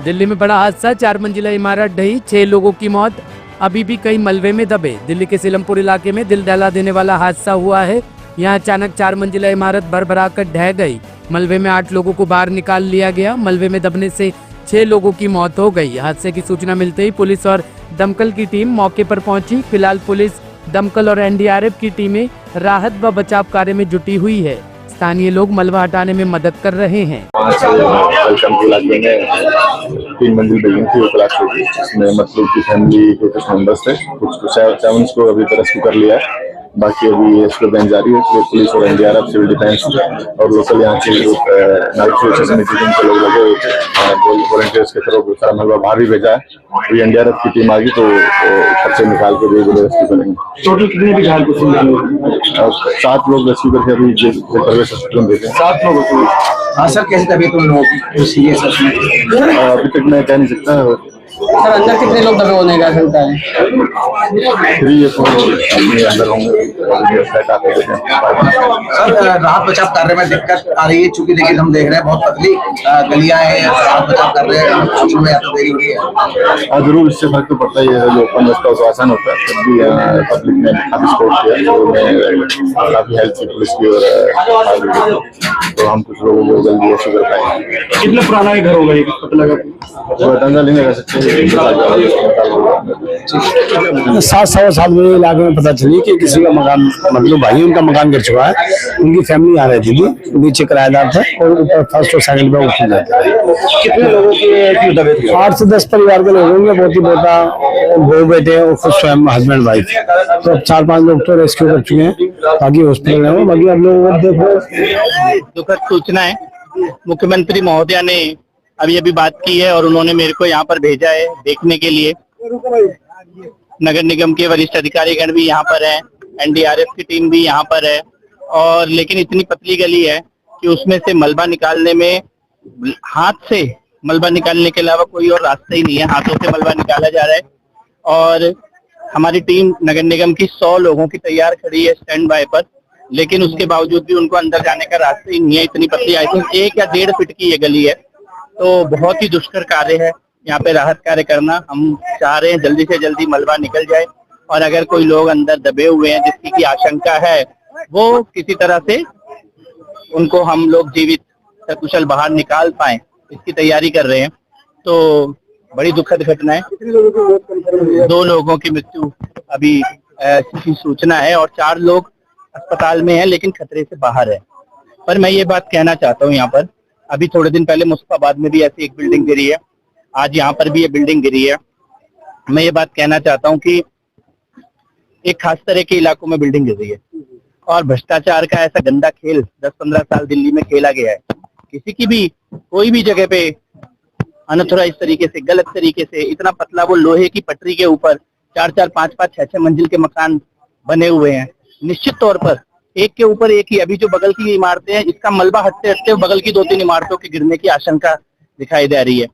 दिल्ली में बड़ा हादसा, 4 मंजिला इमारत ढही, 6 लोगों की मौत, अभी भी कई मलबे में दबे। दिल्ली के सीलमपुर इलाके में दिल दहला देने वाला हादसा हुआ है। यहाँ अचानक 4 मंजिला इमारत भरभरा कर ढह गई। मलबे में 8 लोगों को बाहर निकाल लिया गया। मलबे में दबने से 6 लोगों की मौत हो गई। हादसे की सूचना मिलते ही पुलिस और दमकल की टीम मौके पर पहुंची। फिलहाल पुलिस, दमकल और एनडीआरएफ की टीमें राहत व बचाव कार्य में जुटी हुई है। स्थानीय लोग मलबा हटाने में मदद कर रहे हैं। 3 मंजिल बिल्डिंग थी, वो क्लास होगी, जिसमें मतलब की फैमिली के कुछ मेंबर्स थे, कुछ 7 को अभी रेस्क्यू कर लिया है। बाकी अभी इसको बेंच जारी है। पुलिस और एनडीआरएफ, सिविल डिफेंस और लोकल यहाँ के जो नाइट समिति के लोग लगे हुए थे, वॉलंटियर्स के तरफ सारा मलबा बाहर भी भेजा है। अभी एनडीआरएफ की टीम आ गई तो खर्चे निकाल के रेस्क्यू करेंगे। टोटल कितने भी घायल को 7 लोग रेस्क्यू करके अभी प्रवेश हॉस्पिटल में भेजे। 7 लोगों को। हाँ सर, कैसे तबीयत उन लोगों की सीरियस है? अभी तक मैं कह नहीं सकता। सर अंदर कितने लोग दबे होने का सकता है? 3 या 4 अंदर होंगे। सर राहत बचाव कार्य में दिक्कत आ रही है, चूंकि देखिए हम देख रहे हैं बहुत पतली गलियां हैं, राहत बचाव कर रहे हैं, सोचने में तो देरी हो रही है। जरूर इससे फर्क तो पड़ता ही है। जो ओपन रास्ता तो आसान होता है, तब भी पब्लिक ने काफी सपोर्ट किया, तो काफी हेल्प की पुलिस की और तो हम कुछ लोगों को जल्दी ऐसे कर पाए। कितना पुराना घर होगा ये, पता लगा? अंदाजा नहीं लगा सकते। 7 साल में इलाके में पता चली कि किसी का मकान, मतलब भाई उनका मकान गिर चुका है। उनकी फैमिली आ रही थी, नीचे किराएदार थे और ऊपर फर्स्ट और सेकंड पे उठ जाते। कितने लोगों की 8 से 10 परिवार के लोग होंगे, बहुत ही बेटा, 2 बेटे और खुद स्वयं हस्बैंड वाइफ। तो 4-5 लोग तो रेस्क्यू कर चुके हैं, बाकी हॉस्पिटल में। बाकी आप लोग देखो, दुखद सूचना है। मुख्यमंत्री महोदया ने अभी बात की है और उन्होंने मेरे को यहाँ पर भेजा है देखने के लिए। नगर निगम के वरिष्ठ अधिकारीगण भी यहाँ पर हैं, एनडीआरएफ की टीम भी यहाँ पर है। और लेकिन इतनी पतली गली है कि उसमें से मलबा निकालने में, हाथ से मलबा निकालने के अलावा कोई और रास्ता ही नहीं है। हाथों से मलबा निकाला जा रहा है और हमारी टीम नगर निगम की 100 लोगों की तैयार खड़ी है स्टैंड बाय पर, लेकिन उसके बावजूद भी उनको अंदर जाने का रास्ता ही नहीं है। इतनी पतली, आई थिंक 1 या 1.5 फीट की ये गली है, तो बहुत ही दुष्कर कार्य है यहाँ पे राहत कार्य करना। हम चाह रहे हैं जल्दी से जल्दी मलबा निकल जाए और अगर कोई लोग अंदर दबे हुए हैं जिसकी की आशंका है, वो किसी तरह से उनको हम लोग जीवित सकुशल बाहर निकाल पाए, इसकी तैयारी कर रहे हैं। तो बड़ी दुखद घटना है। 2 लोगों की मृत्यु अभी की सूचना है और 4 लोग अस्पताल में है लेकिन खतरे से बाहर है। पर मैं ये बात कहना चाहता हूँ, यहाँ पर अभी थोड़े दिन पहले मुस्तफाबाद में भी ऐसी एक बिल्डिंग गिरी है, आज यहाँ पर भी ये बिल्डिंग गिरी है। मैं ये बात कहना चाहता हूँ कि एक खास तरह के इलाकों में बिल्डिंग गिर रही है और भ्रष्टाचार का ऐसा गंदा खेल 10-15 साल दिल्ली में खेला गया है। किसी की भी कोई भी जगह पे अनथोराइज तरीके से, गलत तरीके से, इतना पतला वो लोहे की पटरी के ऊपर 4-4, 5-5, 6-6 मंजिल के मकान बने हुए हैं। निश्चित तौर पर एक के ऊपर एक ही, अभी जो बगल की इमारतें हैं, इसका मलबा हटते हटते बगल की 2-3 इमारतों के गिरने की आशंका दिखाई दे रही है।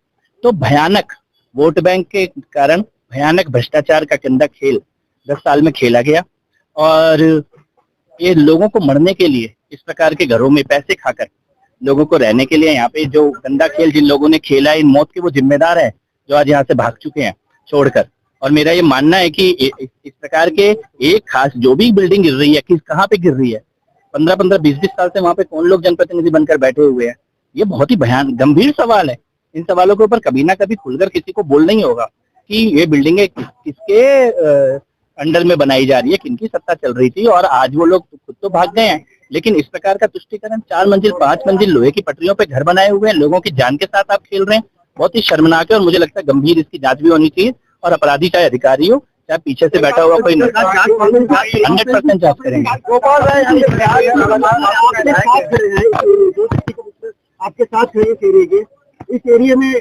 तो भयानक वोट बैंक के कारण भयानक भ्रष्टाचार का गंदा खेल 10 साल में खेला गया और ये लोगों को मरने के लिए, इस प्रकार के घरों में पैसे खाकर लोगों को रहने के लिए यहाँ पे जो गंदा खेल जिन लोगों ने खेला, इन मौत के वो जिम्मेदार है जो आज यहाँ से भाग चुके हैं छोड़कर। और मेरा ये मानना है कि इस प्रकार के एक खास जो भी बिल्डिंग गिर रही है, किस कहाँ पे गिर रही है, 15-15, 20-20 साल से वहां पे कौन लोग जनप्रतिनिधि बनकर बैठे हुए हैं, ये बहुत ही भयानक गंभीर सवाल है। इन सवालों के ऊपर कभी ना कभी खुलकर किसी को बोलना ही होगा कि ये बिल्डिंगें किसके अंडर में बनाई जा रही है, किनकी सत्ता चल रही थी। और आज वो लोग खुद तो भाग गए हैं, लेकिन इस प्रकार का तुष्टीकरण 4 मंजिल 5 मंजिल लोहे की पटरियों पे घर बनाए हुए हैं, लोगों की जान के साथ आप खेल रहे हैं। बहुत ही शर्मनाक है और मुझे लगता है गंभीर इसकी जांच भी होनी चाहिए और अपराधी चाहे अधिकारी हो चाहे पीछे से बैठा हुआ कोई, 100% जांच करेंगे। आपके साथ इस एरिया में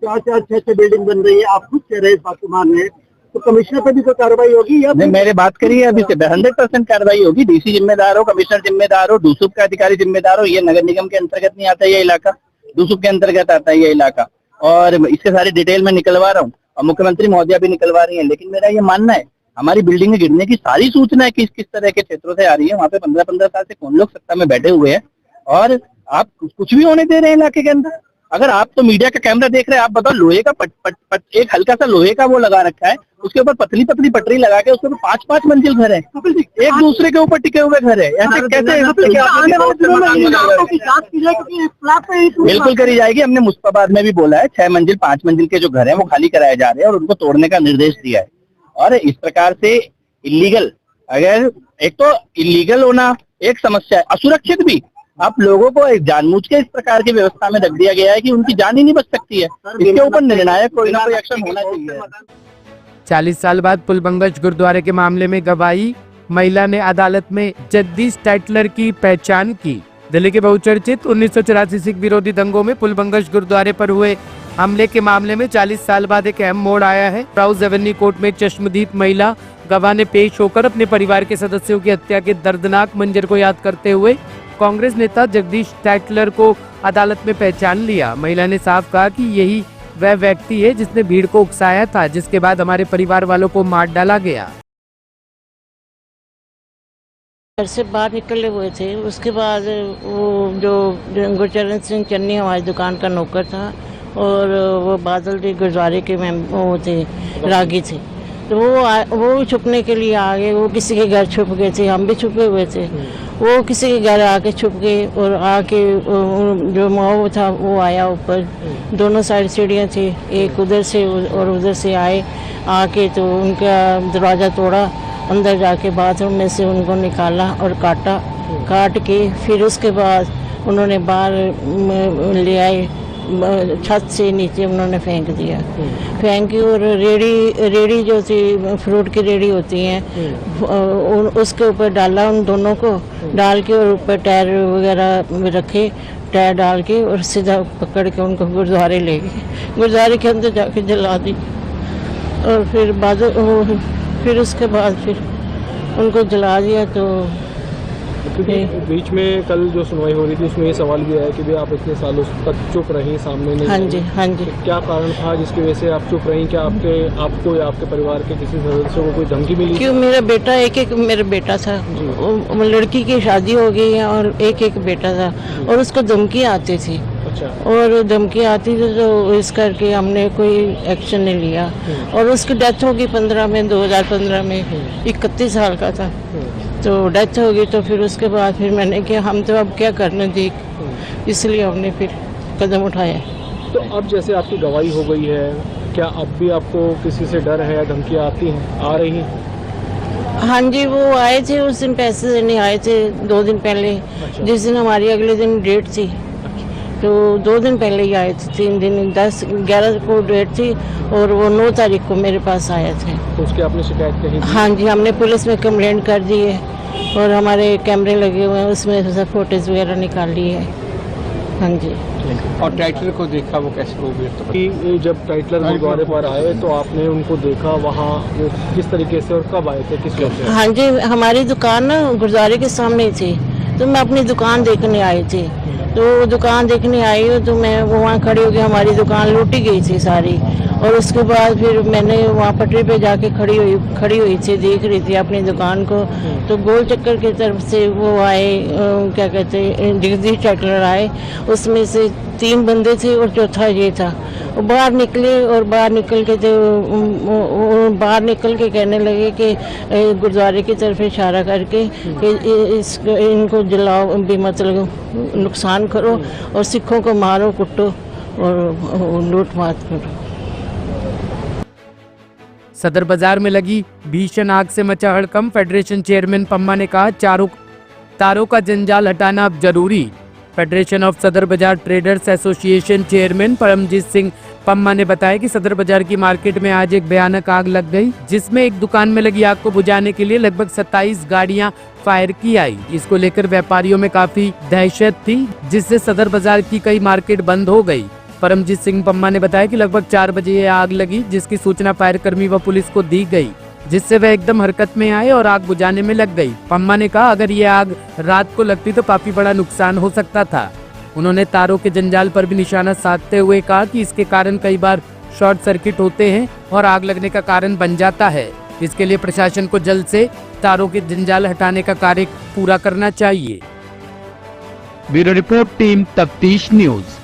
4-4, 6 बिल्डिंग बन रही है, आप खुद कह रहे हैं इस बात को मान रहे हैं, तो कमिश्नर पर भी कोई कार्रवाई होगी या नहीं? मेरे बात करिए, अभी से 100% कार्रवाई होगी। डीसी जिम्मेदार हो, कमिश्नर जिम्मेदार हो, डूसुप का अधिकारी जिम्मेदार हो। ये नगर निगम के अंतर्गत नहीं आता ये इलाका, डूसुप के अंतर्गत आता है ये इलाका और इसके सारे डिटेल में निकलवा रहा हूँ और मुख्यमंत्री महोदया भी निकलवा रही है। लेकिन मेरा ये मानना है, हमारी बिल्डिंग गिरने की सारी सूचना किस किस तरह के क्षेत्रों से आ रही है। वहाँ पे 15-15 साल से कौन लोग सत्ता में बैठे हुए हैं और आप कुछ भी होने दे रहे हैं इलाके के अंदर। अगर आप तो मीडिया का कैमरा देख रहे हैं, आप बताओ, लोहे का एक हल्का सा लोहे का वो लगा रखा है, उसके ऊपर पतली पतली पटरी लगा के उसके ऊपर 5-5 मंजिल घर है, एक दूसरे के ऊपर टिके हुए घर है, ऐसे कैसे? बिल्कुल करी जाएगी। हमने मुस्तफाबाद में भी बोला है, 6 मंजिल 5 मंजिल के जो घर है वो खाली कराए जा रहे हैं और उनको तोड़ने का निर्देश दिया है। और इस प्रकार से इलीगल, अगर एक तो इलीगल होना एक समस्या है, असुरक्षित भी, आप लोगों को एक जानबूझ के इस प्रकार की व्यवस्था में रख दिया गया है कि उनकी जान ही नहीं बच सकती है। इसके ऊपर निर्णायक कोई ना कोई एक्शन होना चाहिए। 40 साल बाद पुलबंगश गुरुद्वारे के मामले में गवाही, महिला ने अदालत में जगदीश टाइटलर की पहचान की। दिल्ली के बहुचर्चित 1984 सिख विरोधी दंगों में पुलबंगश गुरुद्वारे पर हुए हमले के मामले में 40 साल बाद एक अहम मोड़ आया है। राउस एवेन्यू कोर्ट में चश्मदीद महिला गवाह ने पेश होकर अपने परिवार के सदस्यों की हत्या के दर्दनाक मंजर को याद करते हुए कांग्रेस नेता जगदीश टाइटलर को अदालत में पहचान लिया। महिला ने साफ कहा कि यही वह व्यक्ति है जिसने भीड़ को उकसाया था, जिसके बाद हमारे परिवार वालों को मार डाला गया। घर से बाहर निकले हुए थे, उसके बाद वो जो गुरचरण सिंह चन्नी हमारी दुकान का नौकर था और वो बादल जी गुरुद्वारे के वो थे, रागी थे, तो वो छुपने के लिए आ गए। वो किसी के घर छुप गए थे, हम भी छुपे हुए थे। वो किसी के घर आके छुप गए और आके जो माओ था वो आया ऊपर, दोनों साइड सीढ़ियाँ थी, एक उधर से और उधर से आके तो उनका दरवाज़ा तोड़ा, अंदर जाके बाथरूम में से उनको निकाला और काट के फिर उसके बाद उन्होंने बाहर ले आए, छत से नीचे उन्होंने फेंक दिया। फेंक के और रेड़ी जो थी, फ्रूट की रेड़ी होती हैं, उसके ऊपर डाला उन दोनों को, डाल के और ऊपर टायर वगैरह रखे, टायर डाल के और सीधा पकड़ के उनको गुरुद्वारे ले गए। गुरुद्वारे के अंदर जाके जला दी और फिर उसके बाद फिर उनको जला दिया। तो बीच में कल जो सुनवाई हो रही थी उसमें ये सवाल भी आया कि भाई आप इतने सालों तक चुप रही, सामने नहीं? हाँ जी। क्या कारण था जिसकी वजह से आप चुप रही? क्या आपको या आपके परिवार के किसी सदस्य को कोई धमकी मिली? क्यों, मेरा बेटा मेरा बेटा था, लड़की की शादी हो गई है और एक बेटा था और उसको धमकी आती थी। अच्छा। और धमकी आती थी तो इस करके हमने कोई एक्शन नहीं लिया और उसकी डेथ हो गई 2015 में, 31 साल का था, तो डेथ हो गई। तो फिर उसके बाद फिर मैंने किया, हम तो अब क्या करना जी, इसलिए हमने फिर कदम उठाया। तो अब जैसे आपकी गवाही हो गई है, क्या अब भी आपको किसी से डर है या धमकियाँ आती हैं, आ रही हैं? हाँ जी, वो आए थे उस दिन, पैसे देने आए थे 2 दिन पहले। अच्छा। जिस दिन हमारी अगले दिन डेट थी, तो 2 दिन पहले ही आए थे, 3 दिन 10-11 को डेट थी और वो 9 तारीख को मेरे पास आए थे। तो उसकी आपने शिकायत कही? हाँ जी, हमने पुलिस में कंप्लेंट कर दी है और हमारे कैमरे लगे हुए हैं, उसमें सब फोटोज वगैरह निकाल ली है। हाँ जी। और टाइटलर को देखा, वो कैसे हो गया? तो जब टाइटलर गुरुद्वारे पर आए तो आपने उनको देखा, वहाँ वो किस तरीके से और कब आए थे, किस वजह से? हाँ जी, हमारी दुकान ना गुरुद्वारे के सामने ही थी, तो मैं अपनी दुकान देखने आई थी। तो दुकान देखने आई हूँ तो मैं वहाँ खड़ी हो गई, हमारी दुकान लूटी गई थी सारी। और उसके बाद फिर मैंने वहाँ पटरी पे जाके खड़ी हुई थी, देख रही थी अपनी दुकान को। तो गोल चक्कर की तरफ से वो आए, क्या कहते हैं, जगदीश टाइटलर आए, उसमें से 3 बंदे थे और चौथा ये था। वो बाहर निकले और बाहर निकल के कहने लगे कि गुरुद्वारे की तरफ इशारा करके कि इनको जलाओ, भी मतलब नुकसान करो और सिखों को मारो, कुटो और लूट मार करो। सदर बाजार में लगी भीषण आग से मचा हड़कंप। फेडरेशन चेयरमैन पम्मा ने कहा, तारों का जंजाल हटाना अब जरूरी। Federation of Sadar Bazaar traders association chairman Paramjit Singh Pamma ने बताया कि सदर बाजार की मार्केट में आज एक भयानक आग लग गई, जिसमें एक दुकान में लगी आग को बुझाने के लिए लगभग 27 गाड़ियां फायर की आई। इसको लेकर व्यापारियों में काफी दहशत थी, जिससे सदर बाजार की कई मार्केट बंद हो गई। परमजीत सिंह पम्मा ने बताया कि लगभग 4 बजे ये आग लगी, जिसकी सूचना फायर कर्मी व पुलिस को दी गई, जिससे वह एकदम हरकत में आए और आग बुझाने में लग गई। पम्मा ने कहा, अगर ये आग रात को लगती तो काफी बड़ा नुकसान हो सकता था। उन्होंने तारों के जंजाल पर भी निशाना साधते हुए कहा कि इसके कारण कई बार शॉर्ट सर्किट होते हैं और आग लगने का कारण बन जाता है। इसके लिए प्रशासन को जल्द से तारों के जंजाल हटाने का कार्य पूरा करना चाहिए। ब्यूरो रिपोर्ट, टीम तफ्तीश न्यूज।